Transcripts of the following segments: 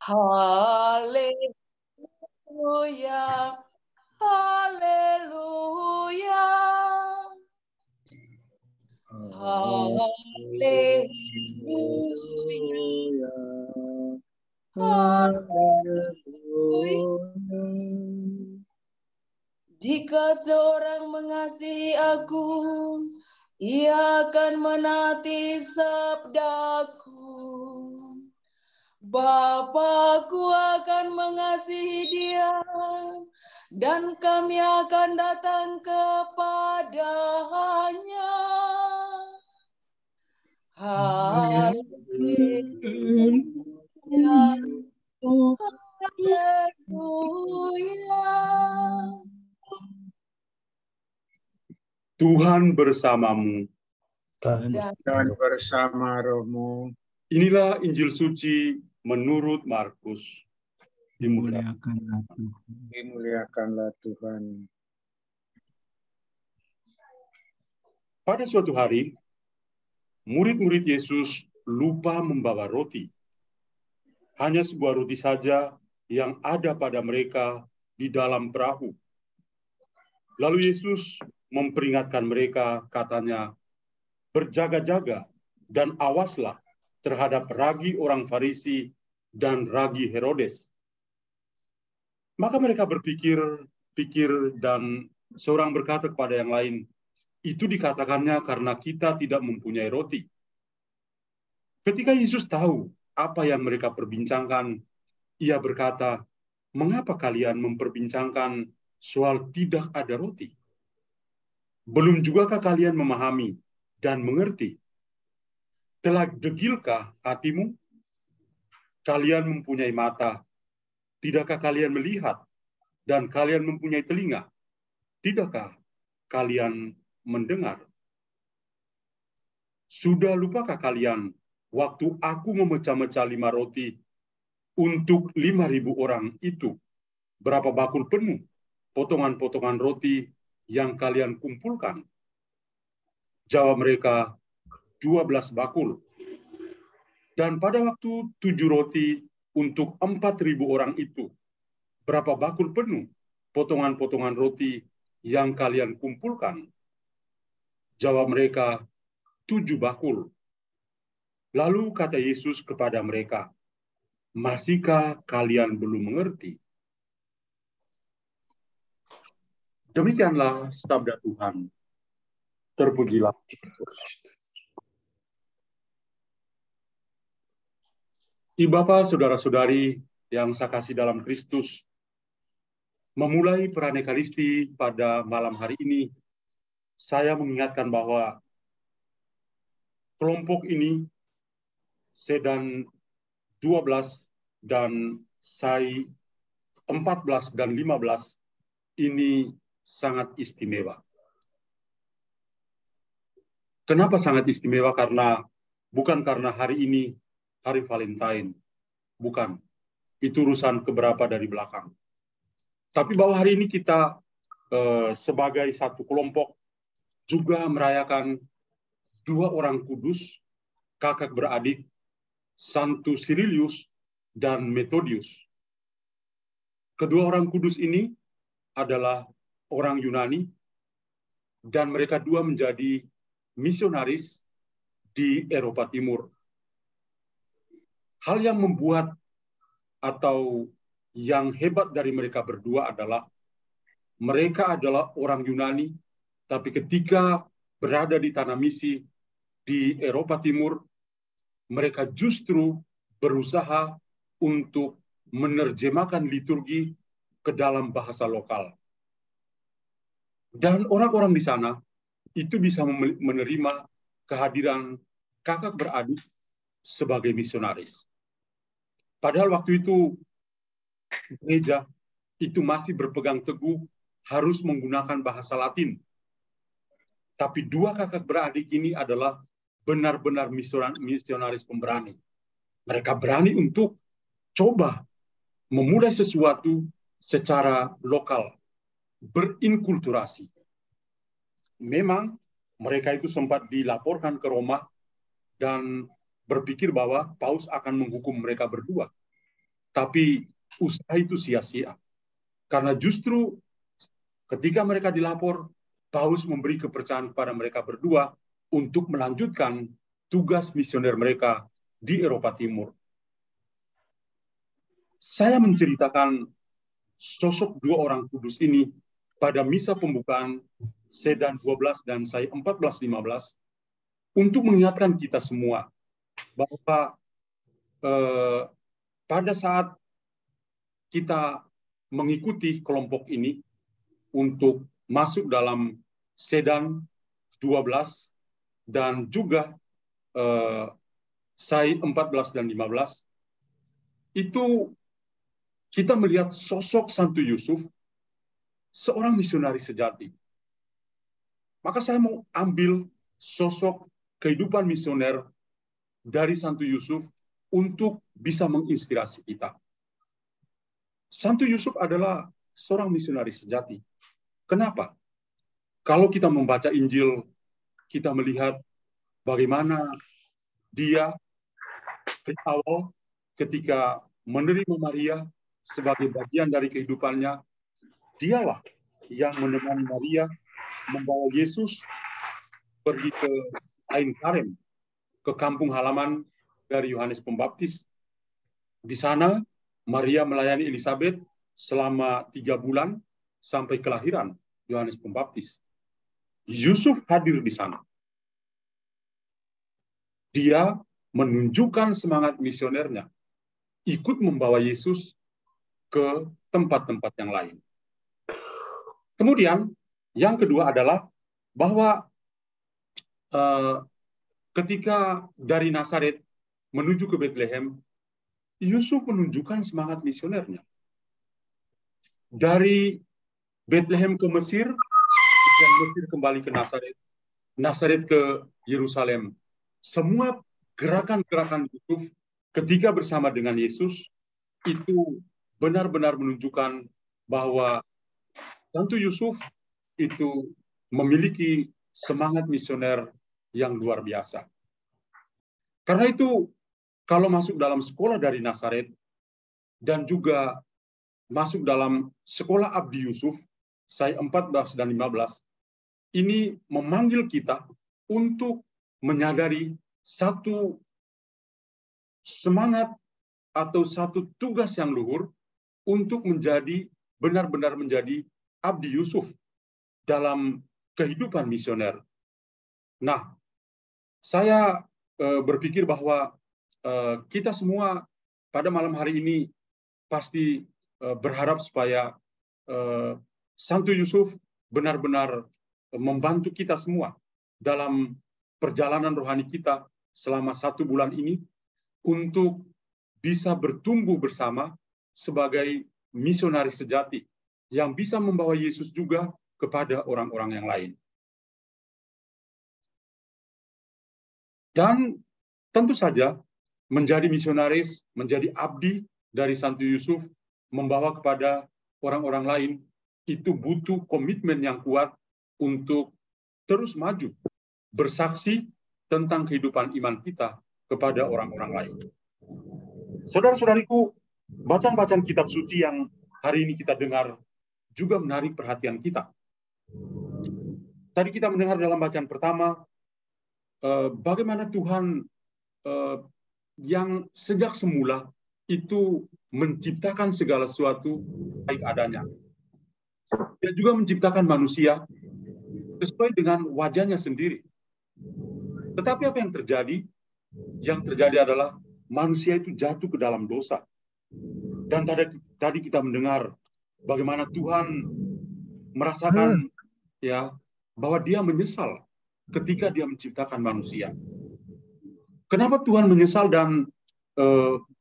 Haleluya, haleluya, haleluya, haleluya. Jika seorang mengasihi aku, ia akan menaati sabdaku. Bapakku akan mengasihi dia, dan kami akan datang kepadanya. Haleluya, haleluya. Tuhan bersamamu. Dan bersama rohmu. Inilah Injil suci menurut Markus. Dimuliakanlah Tuhan. Pada suatu hari, murid-murid Yesus lupa membawa roti. Hanya sebuah roti saja yang ada pada mereka di dalam perahu. Lalu Yesus memperingatkan mereka, katanya, "Berjaga-jaga dan awaslah terhadap ragi orang Farisi dan ragi Herodes." Maka mereka berpikir dan seorang berkata kepada yang lain, "Itu dikatakannya karena kita tidak mempunyai roti." Ketika Yesus tahu apa yang mereka perbincangkan, ia berkata, "Mengapa kalian memperbincangkan soal tidak ada roti? Belum jugakah kalian memahami dan mengerti? Telah degilkah hatimu? Kalian mempunyai mata, tidakkah kalian melihat? Dan kalian mempunyai telinga, tidakkah kalian mendengar? Sudah lupakah kalian waktu aku memecah-mecah 5 roti untuk 5.000 orang itu? Berapa bakul penuh potongan-potongan roti yang kalian kumpulkan?" Jawab mereka, 12 bakul. Dan pada waktu 7 roti untuk 4.000 orang itu, berapa bakul penuh potongan-potongan roti yang kalian kumpulkan? Jawab mereka, 7 bakul. Lalu kata Yesus kepada mereka, "Masihkah kalian belum mengerti?" Demikianlah sabda Tuhan. Terpujilah Kristus. Ibu bapak, saudara-saudari yang saya kasih dalam Kristus, memulai peran Ekaristi pada malam hari ini, saya mengingatkan bahwa kelompok ini, Sedan 12 dan Sai 14 dan 15, ini sangat istimewa. Kenapa sangat istimewa? Bukan karena hari ini hari Valentine. Bukan. Itu urusan keberapa dari belakang. Tapi bahwa hari ini kita sebagai satu kelompok juga merayakan 2 orang kudus, kakak beradik, Santo Cyrilius dan Methodius. Kedua orang kudus ini adalah orang Yunani, dan mereka dua menjadi misionaris di Eropa Timur. Hal yang membuat atau yang hebat dari mereka berdua adalah mereka adalah orang Yunani, tapi ketika berada di tanah misi di Eropa Timur, mereka justru berusaha untuk menerjemahkan liturgi ke dalam bahasa lokal. Dan orang-orang di sana itu bisa menerima kehadiran kakak beradik sebagai misionaris. Padahal waktu itu gereja itu masih berpegang teguh harus menggunakan bahasa Latin. Tapi 2 kakak beradik ini adalah benar-benar misionaris pemberani. Mereka berani untuk coba memulai sesuatu secara lokal, berinkulturasi. Memang mereka itu sempat dilaporkan ke Roma dan berpikir bahwa Paus akan menghukum mereka berdua. tapi usaha itu sia-sia. Karena justru ketika mereka dilapor, Paulus memberi kepercayaan kepada mereka berdua untuk melanjutkan tugas misioner mereka di Eropa Timur. Saya menceritakan sosok dua orang kudus ini pada misa pembukaan Sedan 12 dan Sai 14-15 untuk mengingatkan kita semua bahwa pada saat kita mengikuti kelompok ini untuk masuk dalam Sedan 12 dan juga Sai 14 dan 15, itu kita melihat sosok Santo Yusuf, seorang misionaris sejati. Maka saya mau ambil sosok kehidupan misioner dari Santo Yusuf untuk bisa menginspirasi kita. Santo Yusuf adalah seorang misionaris sejati. Kenapa? Kalau kita membaca Injil, kita melihat bagaimana dia dari awal ketika menerima Maria sebagai bagian dari kehidupannya, dialah yang menemani Maria membawa Yesus pergi ke Ain Karem, ke kampung halaman dari Yohanes Pembaptis. Di sana, Maria melayani Elizabeth selama 3 bulan sampai kelahiran Yohanes Pembaptis. Yusuf hadir di sana. Dia menunjukkan semangat misionernya, ikut membawa Yesus ke tempat-tempat yang lain. Kemudian, yang kedua adalah bahwa ketika dari Nazaret menuju ke Bethlehem, Yusuf menunjukkan semangat misionernya. Dari Bethlehem ke Mesir, dan Mesir kembali ke Nazaret, Nazaret ke Yerusalem. Semua gerakan-gerakan Yusuf ketika bersama dengan Yesus itu benar-benar menunjukkan bahwa Santo Yusuf itu memiliki semangat misioner yang luar biasa. Karena itu, kalau masuk dalam sekolah dari Nazaret dan juga masuk dalam sekolah Abdi Yusuf, Sai 14 dan 15, ini memanggil kita untuk menyadari satu semangat atau satu tugas yang luhur untuk menjadi benar-benar menjadi Abdi Yusuf dalam kehidupan misioner. Nah, saya berpikir bahwa kita semua pada malam hari ini pasti berharap supaya Santo Yusuf benar-benar membantu kita semua dalam perjalanan rohani kita selama 1 bulan ini untuk bisa bertumbuh bersama sebagai misionaris sejati yang bisa membawa Yesus juga kepada orang-orang yang lain. Dan tentu saja menjadi misionaris, menjadi abdi dari Santo Yusuf, membawa kepada orang-orang lain, itu butuh komitmen yang kuat untuk terus maju, bersaksi tentang kehidupan iman kita kepada orang-orang lain. Saudara-saudariku, bacaan-bacaan kitab suci yang hari ini kita dengar juga menarik perhatian kita. Tadi kita mendengar dalam bacaan pertama, bagaimana Tuhan yang sejak semula itu menciptakan segala sesuatu baik adanya. Dia juga menciptakan manusia sesuai dengan wajahnya sendiri. Tetapi apa yang terjadi? Yang terjadi adalah manusia itu jatuh ke dalam dosa. Dan tadi kita mendengar bagaimana Tuhan merasakan bahwa dia menyesal ketika dia menciptakan manusia. Kenapa Tuhan menyesal dan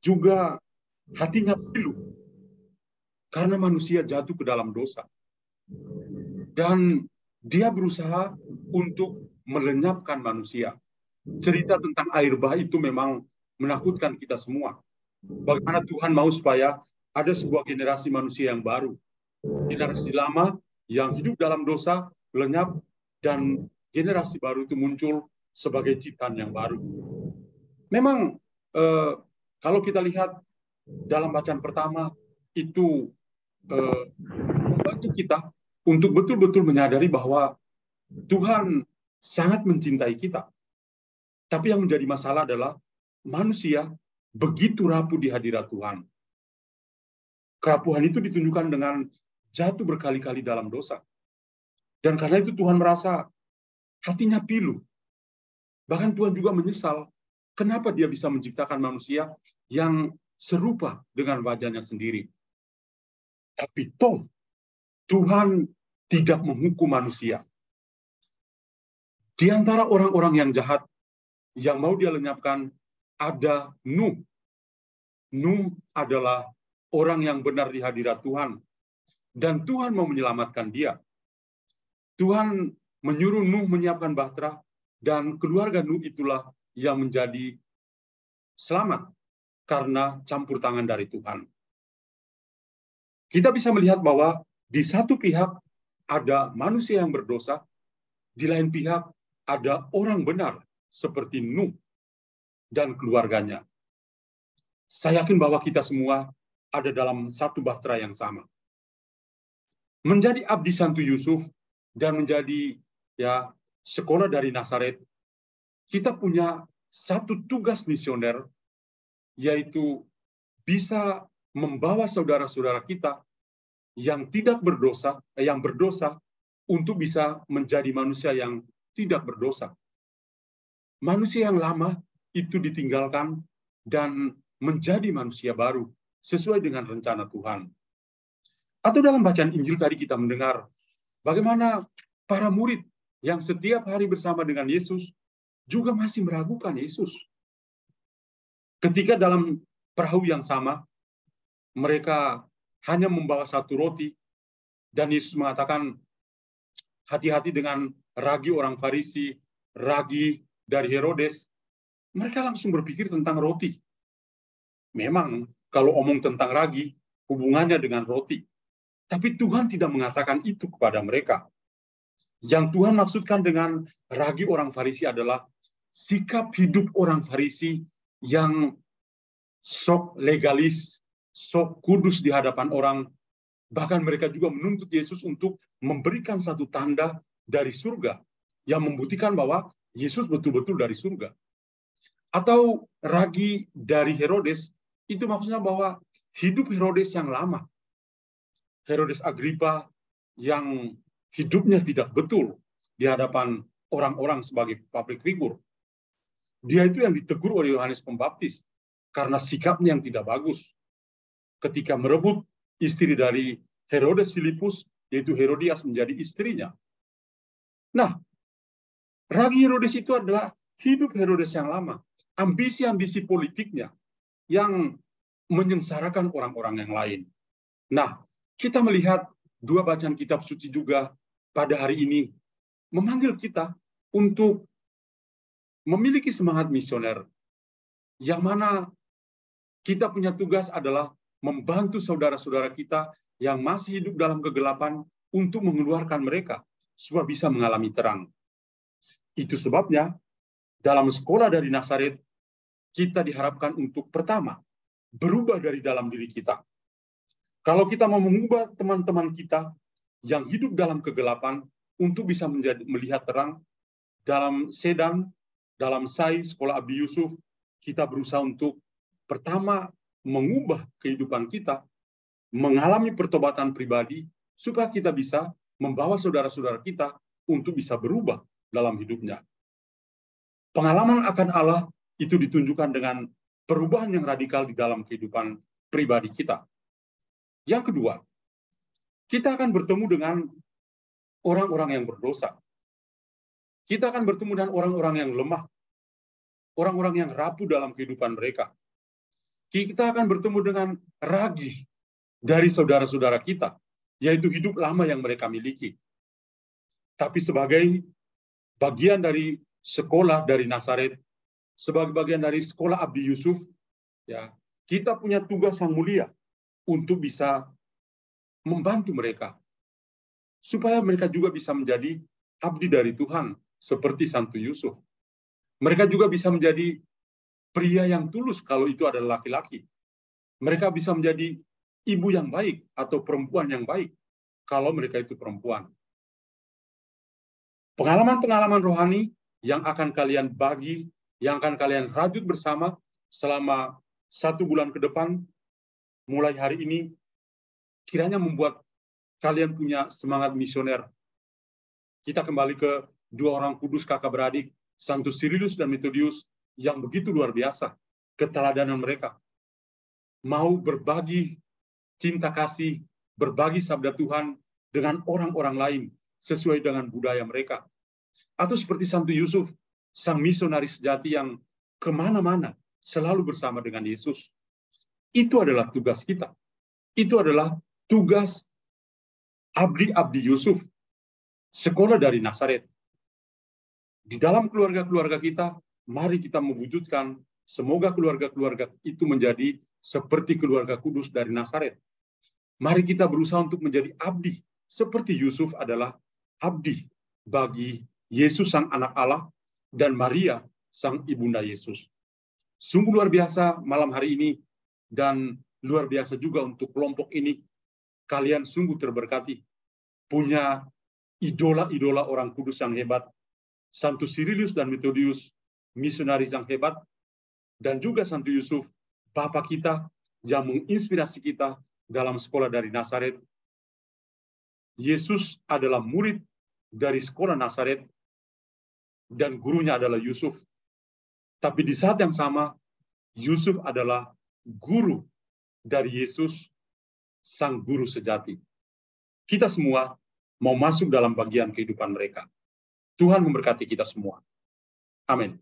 juga hatinya pilu? Karena manusia jatuh ke dalam dosa. Dan dia berusaha untuk melenyapkan manusia. Cerita tentang air bah itu memang menakutkan kita semua. Bagaimana Tuhan mau supaya ada sebuah generasi manusia yang baru. Generasi lama yang hidup dalam dosa, lenyap, dan generasi baru itu muncul sebagai ciptaan yang baru. Memang kalau kita lihat dalam bacaan pertama itu membantu kita untuk betul-betul menyadari bahwa Tuhan sangat mencintai kita. Tapi yang menjadi masalah adalah manusia begitu rapuh di hadirat Tuhan. Kerapuhan itu ditunjukkan dengan jatuh berkali-kali dalam dosa. Dan karena itu Tuhan merasa hatinya pilu. Bahkan Tuhan juga menyesal kenapa dia bisa menciptakan manusia yang serupa dengan wajahnya sendiri. Tapi toh Tuhan tidak menghukum manusia. Di antara orang-orang yang jahat yang mau dia lenyapkan ada Nuh. Nuh adalah orang yang benar di hadirat Tuhan. Dan Tuhan mau menyelamatkan dia. Tuhan menyuruh Nuh menyiapkan bahtera, dan keluarga Nuh itulah yang menjadi selamat karena campur tangan dari Tuhan. Kita bisa melihat bahwa di satu pihak ada manusia yang berdosa, di lain pihak ada orang benar seperti Nuh dan keluarganya. Saya yakin bahwa kita semua ada dalam satu bahtera yang sama. Menjadi abdi Santo Yusuf dan menjadi sekolah dari Nazaret, kita punya satu tugas misioner, yaitu bisa membawa saudara-saudara kita yang tidak berdosa, yang berdosa, untuk bisa menjadi manusia yang tidak berdosa. Manusia yang lama itu ditinggalkan dan menjadi manusia baru sesuai dengan rencana Tuhan. Atau dalam bacaan Injil tadi kita mendengar bagaimana para murid yang setiap hari bersama dengan Yesus juga masih meragukan Yesus. Ketika dalam perahu yang sama, mereka hanya membawa satu roti, dan Yesus mengatakan, hati-hati dengan ragi orang Farisi, ragi dari Herodes. Mereka langsung berpikir tentang roti. Memang kalau omong tentang ragi, hubungannya dengan roti. Tapi Tuhan tidak mengatakan itu kepada mereka. Yang Tuhan maksudkan dengan ragi orang Farisi adalah sikap hidup orang Farisi yang sok legalis, sok kudus di hadapan orang. Bahkan mereka juga menuntut Yesus untuk memberikan satu tanda dari surga yang membuktikan bahwa Yesus betul-betul dari surga. Atau ragi dari Herodes, itu maksudnya bahwa hidup Herodes yang lama, Herodes Agripa yang hidupnya tidak betul di hadapan orang-orang sebagai public figure. Dia itu yang ditegur oleh Yohanes Pembaptis karena sikapnya yang tidak bagus. Ketika merebut istri dari Herodes Filipus, yaitu Herodias, menjadi istrinya. Nah, ragi Herodes itu adalah hidup Herodes yang lama. Ambisi-ambisi politiknya yang menyengsarakan orang-orang yang lain. Nah, kita melihat dua bacaan kitab suci juga pada hari ini memanggil kita untuk memiliki semangat misioner, yang mana kita punya tugas adalah membantu saudara-saudara kita yang masih hidup dalam kegelapan untuk mengeluarkan mereka supaya bisa mengalami terang. Itu sebabnya dalam sekolah dari Nazaret kita diharapkan untuk pertama berubah dari dalam diri kita. Kalau kita mau mengubah teman-teman kita yang hidup dalam kegelapan untuk bisa melihat terang, dalam Sedan, dalam SAI, Sekolah Abdi Yusuf, kita berusaha untuk pertama mengubah kehidupan kita, mengalami pertobatan pribadi, supaya kita bisa membawa saudara-saudara kita untuk bisa berubah dalam hidupnya. Pengalaman akan Allah itu ditunjukkan dengan perubahan yang radikal di dalam kehidupan pribadi kita. Yang kedua, kita akan bertemu dengan orang-orang yang berdosa. Kita akan bertemu dengan orang-orang yang lemah, orang-orang yang rapuh dalam kehidupan mereka. Kita akan bertemu dengan ragi dari saudara-saudara kita, yaitu hidup lama yang mereka miliki. Tapi sebagai bagian dari sekolah dari Nazaret, sebagai bagian dari sekolah Abdi Yusuf, kita punya tugas yang mulia untuk bisa membantu mereka, supaya mereka juga bisa menjadi abdi dari Tuhan, seperti Santo Yusuf. Mereka juga bisa menjadi pria yang tulus kalau itu adalah laki-laki. Mereka bisa menjadi ibu yang baik atau perempuan yang baik kalau mereka itu perempuan. Pengalaman-pengalaman rohani yang akan kalian bagi, yang akan kalian rajut bersama selama 1 bulan ke depan, mulai hari ini, kiranya membuat kalian punya semangat misioner. Kita kembali ke 2 orang kudus kakak beradik, Santus Cyrillus dan Methodius, yang begitu luar biasa keteladanan mereka. Mau berbagi cinta kasih, berbagi sabda Tuhan dengan orang-orang lain sesuai dengan budaya mereka. Atau seperti Santo Yusuf, sang misionaris sejati yang kemana-mana selalu bersama dengan Yesus. Itu adalah tugas kita. Itu adalah tugas abdi-abdi Yusuf, sekolah dari Nazaret. Di dalam keluarga-keluarga kita, mari kita mewujudkan, semoga keluarga-keluarga itu menjadi seperti keluarga kudus dari Nazaret. Mari kita berusaha untuk menjadi abdi, seperti Yusuf adalah abdi bagi Yesus sang anak Allah dan Maria sang ibunda Yesus. Sungguh luar biasa malam hari ini, dan luar biasa juga untuk kelompok ini. Kalian sungguh terberkati, punya idola-idola orang kudus yang hebat, Santo Cyrillus dan Methodius, misionaris yang hebat, dan juga Santo Yusuf, Bapak kita yang menginspirasi kita dalam sekolah dari Nazaret. Yesus adalah murid dari sekolah Nazaret, dan gurunya adalah Yusuf. Tapi di saat yang sama, Yusuf adalah guru dari Yesus, sang guru sejati. Kita semua mau masuk dalam bagian kehidupan mereka. Tuhan memberkati kita semua. Amin.